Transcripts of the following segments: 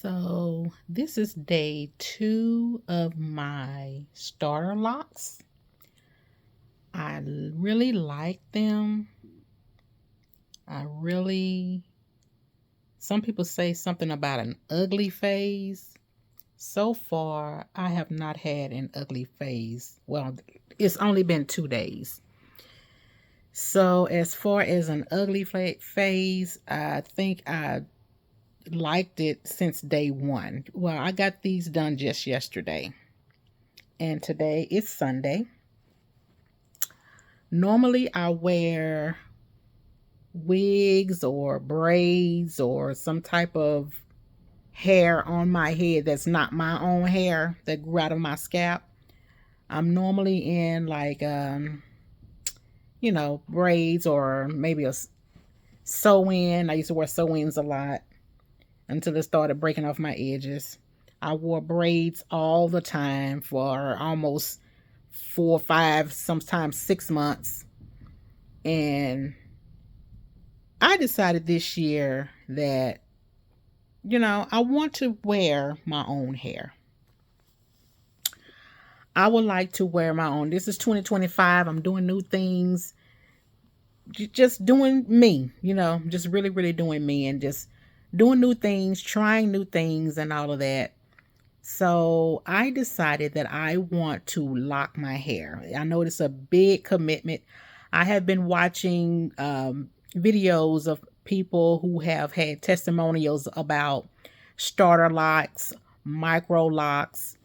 So this is day 2 of my starter locks. Really like them. I really, some people say something about an ugly phase. So far, I have not had an ugly phase. Well, it's only been 2 days. So as far as an ugly phase, I think I liked it since day 1. Well, I got these done just yesterday. And today is Sunday. Normally, I wear wigs or braids or some type of hair on my head that's not my own hair that grew out of my scalp. I'm normally in like, braids or maybe a sew in. I used to wear sew ins a lot until it started breaking off my edges. I wore braids all the time for almost 4, 5, sometimes 6 months. And I decided this year that, I want to wear my own hair. I would like to wear my own. This is 2025. I'm doing new things, just doing me, just really, really doing me and just doing new things, trying new things, and all of that. So I decided that I want to lock my hair. I know it's a big commitment. I have been watching videos of people who have had testimonials about starter locks, micro locks,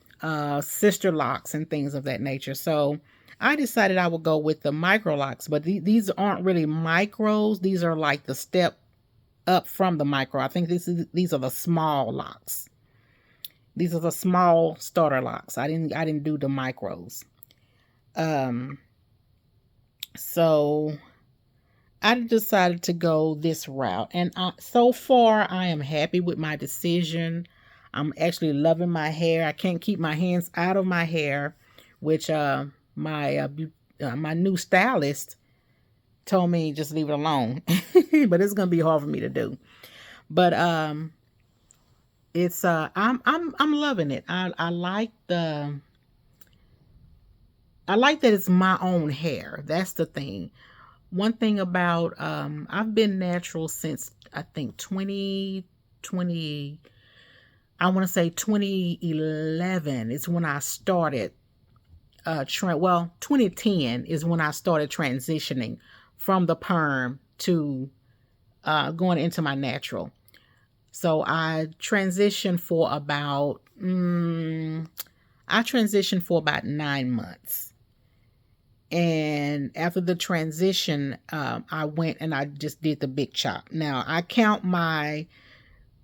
sister locks, and things of that nature. So I decided I would go with the micro locks, but these aren't really micros. These are like the step up from the micro. I think these are the small locks. These are the small starter locks. I didn't do the micros. Um, so I decided to go this route, and so far I am happy with my decision. I'm actually loving my hair. I can't keep my hands out of my hair, which my new stylist told me just leave it alone. But it's gonna be hard for me to do. But it's I'm loving it. I like that it's my own hair. That's the thing. One thing about I've been natural since I think 2020. I want to say 2011 is when I started 2010 is when I started transitioning from the perm to going into my natural. So I transitioned for about 9 months. And after the transition, I went and I just did the big chop. Now I count my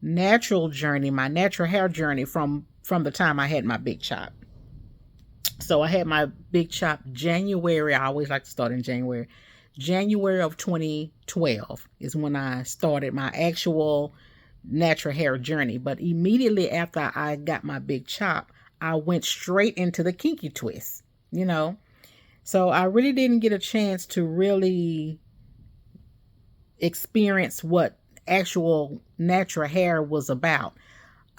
natural journey, my natural hair journey from the time I had my big chop. So I had my big chop January. I always like to start in January. January of 2012 is when I started my actual natural hair journey. But immediately after I got my big chop, I went straight into the kinky twist, you know. So I really didn't get a chance to really experience what actual natural hair was about.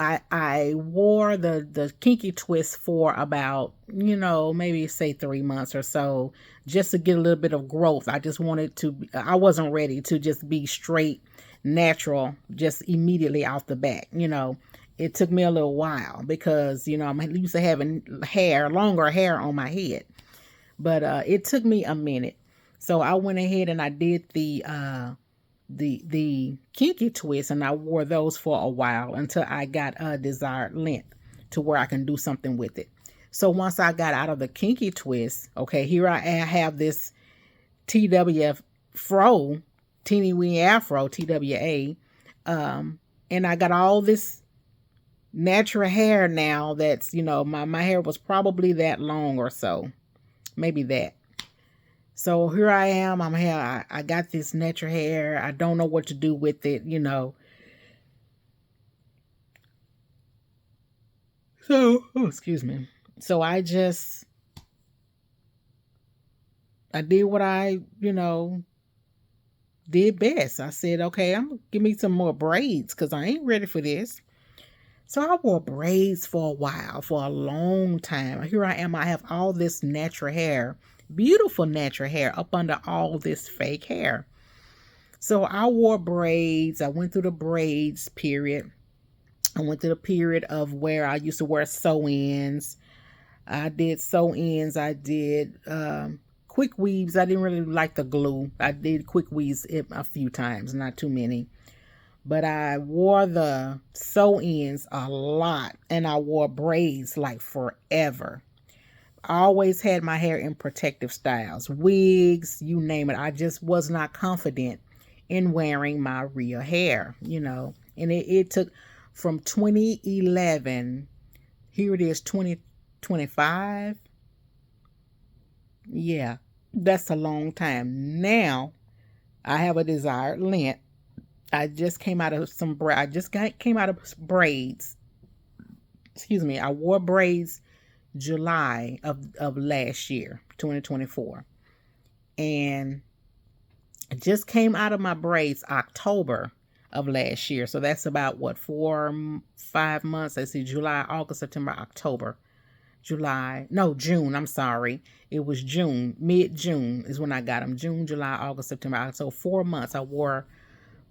I wore the kinky twist for about, maybe say 3 months or so, just to get a little bit of growth. I wasn't ready to just be straight natural just immediately off the bat. It took me a little while because, I'm used to having longer hair on my head. But it took me a minute. So I went ahead and I did the kinky twist, and I wore those for a while until I got a desired length to where I can do something with it. So once I got out of the kinky twist, okay, here I have this TWF fro, teeny weeny afro, TWA, and I got all this natural hair now that's, my hair was probably that long or so, maybe that. So here I am. I'm here. I got this natural hair. I don't know what to do with it, So, oh, excuse me. So I did what I, did best. I said, okay, I'm gonna give me some more braids because I ain't ready for this. So I wore braids for a while, for a long time. Here I am, I have all this natural hair, beautiful natural hair up under all this fake hair. So I wore braids. I went through the braids period. I went through the period of where I used to wear sew-ins. I did sew-ins. I did quick weaves. I didn't really like the glue. I did quick weaves a few times, not too many. But I wore the sew-ins a lot, and I wore braids like forever. I always had my hair in protective styles, wigs, you name it. I just was not confident in wearing my real hair, And it took from 2011, here it is, 2025. Yeah, that's a long time. Now I have a desired length. I just came out of came out of braids. Excuse me. I wore braids July of last year, 2024. And I just came out of my braids October of last year. So that's about what, 5 months. Let's see, July, August, September, October, June. I'm sorry. It was June, mid-June is when I got them. June, July, August, September. So 4 months I wore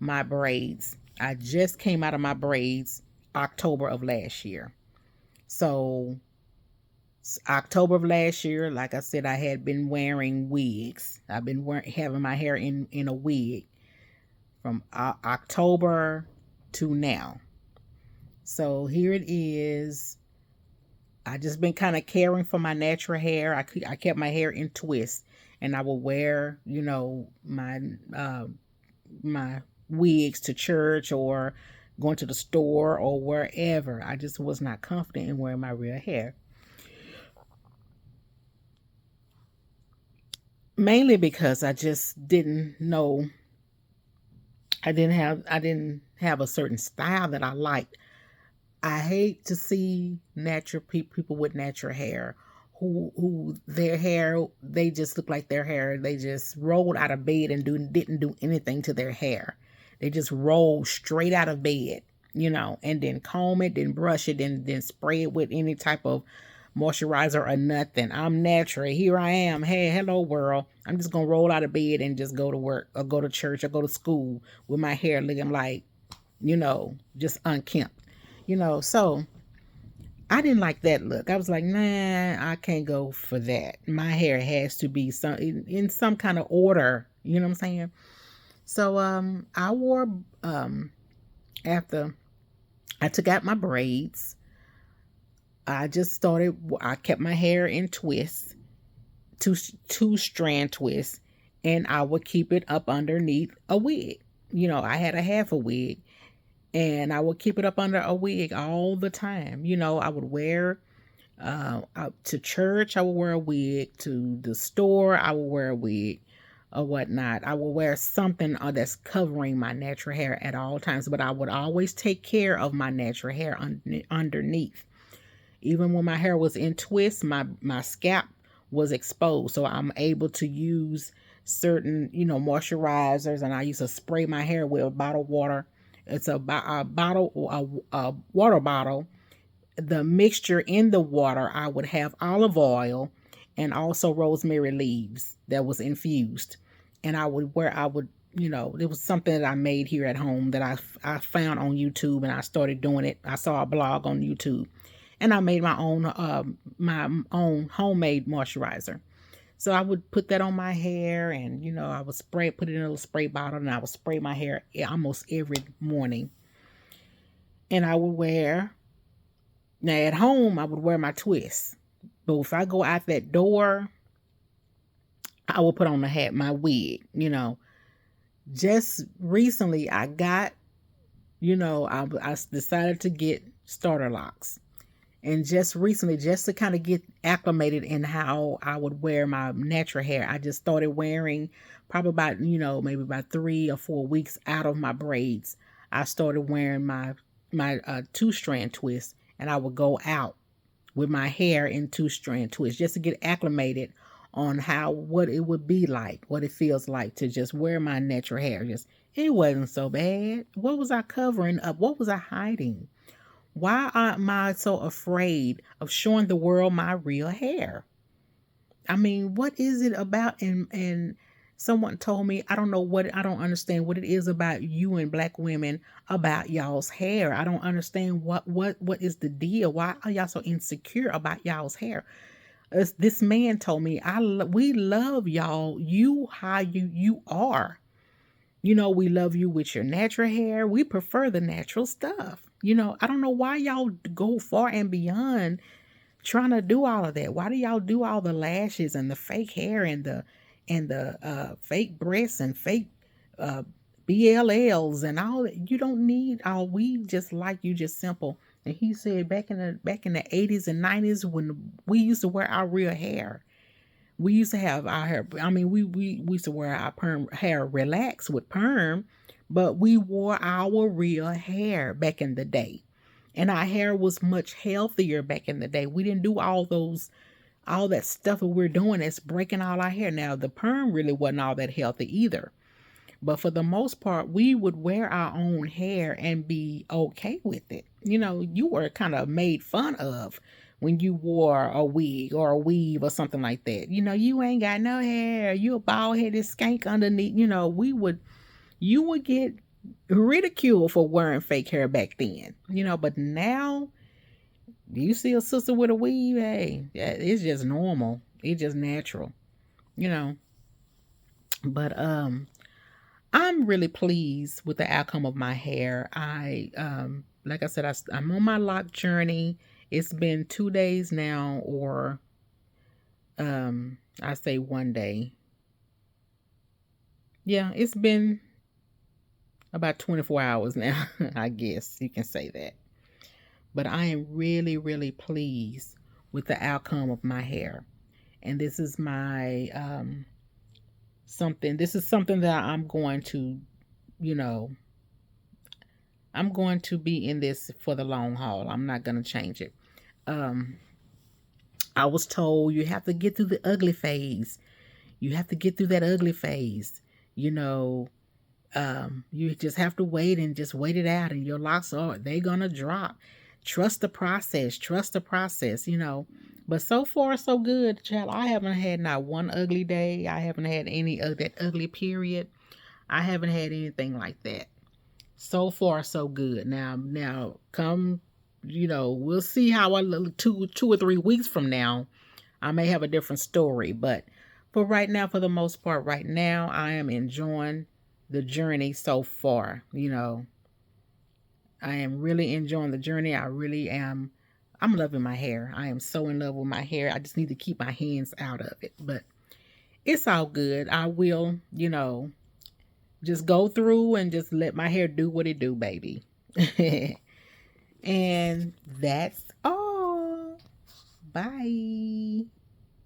my braids. I just came out of my braids October of last year. So October of last year, like I said, I had been wearing wigs. I've been having my hair in a wig from October to now. So here it is. I just been kind of caring for my natural hair. I kept my hair in twists, and I would wear, my wigs to church or going to the store or wherever. I just was not confident in wearing my real hair. Mainly because I just didn't know. I didn't have a certain style that I liked. I hate to see natural people with natural hair who their hair, they just look like their hair. They just rolled out of bed and didn't do anything to their hair. They just rolled straight out of bed, and then comb it, then brush it, then spray it with any type of moisturizer or nothing. I'm natural. Here I am. Hey, hello world. I'm just gonna roll out of bed and just go to work or go to church or go to school with my hair looking like, just unkempt. So I didn't like that look. I was like, nah, I can't go for that. My hair has to be in some kind of order. You know what I'm saying? So I wore after I took out my braids. I kept my hair in twists, two strand twists, and I would keep it up underneath a wig. I had a half a wig, and I would keep it up under a wig all the time. I would wear to church, I would wear a wig. To the store, I would wear a wig or whatnot. I would wear something that's covering my natural hair at all times, but I would always take care of my natural hair underneath. Even when my hair was in twists, my scalp was exposed. So I'm able to use certain, moisturizers, and I used to spray my hair with bottled water. It's a water bottle. The mixture in the water, I would have olive oil and also rosemary leaves that was infused. And it was something that I made here at home that I found on YouTube, and I started doing it. I saw a blog on YouTube, and I made my own homemade moisturizer. So I would put that on my hair, and I would put it in a little spray bottle, and I would spray my hair almost every morning. And I would wear, now at home, I would wear my twists. But if I go out that door, I will put on the hat, my wig. Just recently I got, I decided to get starter locks. And just recently, just to kind of get acclimated in how I would wear my natural hair, I just started wearing probably about, maybe about 3 or 4 weeks out of my braids. I started wearing my 2-strand twist, and I would go out with my hair in 2-strand twists just to get acclimated on what it would be like, what it feels like to just wear my natural hair. It wasn't so bad. What was I covering up? What was I hiding? Why am I so afraid of showing the world my real hair? I mean, what is it about? And someone told me, I don't understand what it is about you and black women about y'all's hair. I don't understand what is the deal. Why are y'all so insecure about y'all's hair? This man told me, we love y'all. You how you are. We love you with your natural hair. We prefer the natural stuff. I don't know why y'all go far and beyond trying to do all of that. Why do y'all do all the lashes and the fake hair and the fake breasts and fake uh, BLLs and all that? You don't need all. We just like you, just simple. And he said back in the 80s and 90s when we used to wear our real hair. We used to have our hair. I mean, we used to wear our perm hair relaxed with perm, but we wore our real hair back in the day. And our hair was much healthier back in the day. We didn't do all that stuff that we're doing that's breaking all our hair. Now, the perm really wasn't all that healthy either. But for the most part, we would wear our own hair and be okay with it. You were kind of made fun of when you wore a wig or a weave or something like that. You ain't got no hair. You a bald headed skank underneath. You would get ridiculed for wearing fake hair back then. But now you see a sister with a weave, hey, yeah, it's just normal. It's just natural. You know. But I'm really pleased with the outcome of my hair. Like I said, I'm on my lock journey. It's been 2 days now, or I say one day. Yeah, it's been about 24 hours now. I guess you can say that. But I am really, really pleased with the outcome of my hair. And this is my something. This is something that I'm going to, you know, I'm going to be in this for the long haul. I'm not going to change it. Um, I was told you have to get through the ugly phase. You have to get through that ugly phase. You know, you just have to wait and just wait it out, and your locks they're gonna drop. Trust the process. Trust the process. But so far so good, child. I haven't had not one ugly day. I haven't had any of that ugly period. I haven't had anything like that. So far so good. Now come, we'll see how I look 2 or 3 weeks from now. I may have a different story, but for right now, for the most part, right now, I am enjoying the journey so far. I am really enjoying the journey. I really am. I'm loving my hair. I am so in love with my hair. I just need to keep my hands out of it. But it's all good. I will, just go through and just let my hair do what it do, baby. And that's all. Bye.